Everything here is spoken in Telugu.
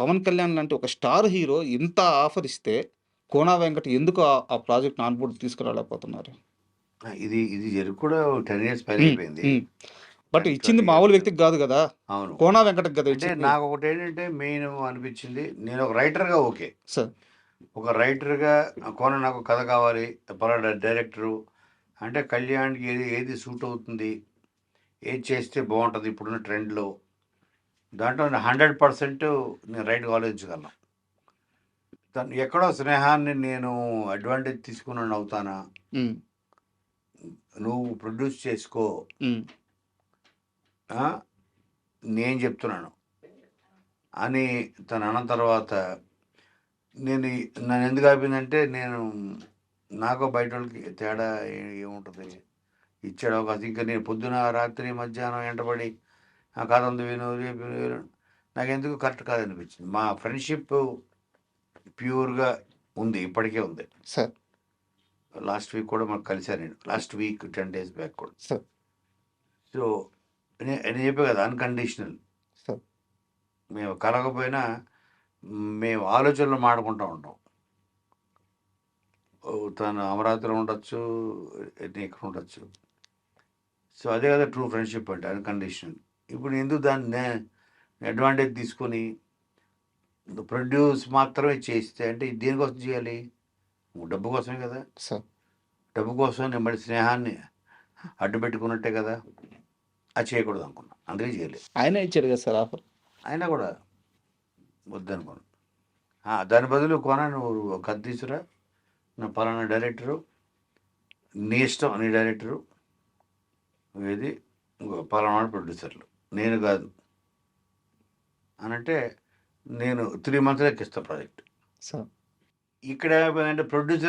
పవన్ కళ్యాణ్ లాంటి ఒక స్టార్ హీరో ఇంత ఆఫర్ ఇస్తే, కోనా వెంకట్ ఎందుకు ఆ ప్రాజెక్ట్‌ని ఆన్ బోర్డ్ తీసుకురాలేకపోతున్నారు? ఇది ఇది జరిగి కూడా 10 ఇయర్స్ పైన హ్మ్. అయిపోయింది. హ్మ్. బట్ 10, ఇచ్చింది 20 మామూలు ఇయర్స్. వ్యక్తికి గాదు గదా! అవును. కోనా వెంకట్‌కి గదా అంటే ఇచ్చింది. నాకొకటేంటంటే మెయిన్ అనిపించింది, నేను ఒక రైటర్‌గా ఓకే. సార్. ఒక రైటర్‌గా నాకు కథ కావాలి, పలానా డైరెక్టరు అంటే కళ్యాణ్‌కి ఏది ఏది సూట్ అవుతుంది, ఏది చేస్తే బావుంటది ఇప్పుడున్న ట్రెండ్‌లో. దాంట్లో 100% నేను రైట్‌గా ఆలోచించగలను. తను ఎక్కడో స్నేహాన్ని నేను అడ్వాంటేజ్ తీసుకున్నోడిని అవుతానా? హ్మ్. నువ్వు ప్రొడ్యూస్ చేసుకో. హ్మ్. ఆ! నేను చెప్తున్నాను అని తను అన్న తర్వాత నన్నెందుకు ఆపిందంటే, నాకు బయటోళ్ళకి తేడా ఏముంటది? ఇచ్చాడు అవకాశం. ఇంకా నేను పొద్దున, రాత్రి, మధ్యాహ్నం ఎంటబడి ఆ కథ ఉంది విను, రేపు విను నాకెందుకు కరెక్ట్ కాదనిపించింది. మా ఫ్రెండ్‌షిప్ ప్యూర్‌గా ఉంది. ఇప్పటికే ఉంది. సార్. లాస్ట్ వీక్ కూడా కలిసాను నేను. లాస్ట్ వీక్ 10 డేస్ బ్యాక్ కూడా. సార్. సో, నేను చెప్పా కదా! అన్‌కండిషనల్. సార్. మేము కలవకపోయినా మేము ఆలోచనలు మాడుకుంటా ఉంటాం. తను అమరావతిలో ఉండొచ్చు, నేను ఇక్కడ ఉండొచ్చు. సో, అదే కదా ట్రూ ఫ్రెండ్‌షిప్ అంటే అన్‌కండిషనల్. ఇప్పుడు ఎందుకు దాన్ని అడ్వాంటేజ్ తీసుకొని ప్రొడ్యూస్ మాత్రమే చేస్తే అంటే ఇది దేనికోసం చేయాలి? డబ్బు కోసమే కదా! సార్. డబ్బు కోసం నేను మళ్ళీ స్నేహాన్ని అడ్డుపెట్టుకున్నట్టే కదా! అది చేయకూడదు అనుకున్నా. అందుకే చేయలేదు. ఆయనే ఇచ్చాడు గదా సార్ ఆఫర్. అయినా కూడా వద్దనుకున్నాను. దాని బదులు నువ్వు కథ తీసురా, నా పలానా డైరెక్టరు, నీ ఇష్టం నీ డైరెక్టరు, ఏది పలానా ప్రొడ్యూసర్లు, నేను కాదు అనంటే నేను 3 మంత్స్‌లో ఎక్కిస్తా ప్రాజెక్ట్. సార్. ఇక్కడ ఏమైపోయిందంటే ప్రొడ్యూసర్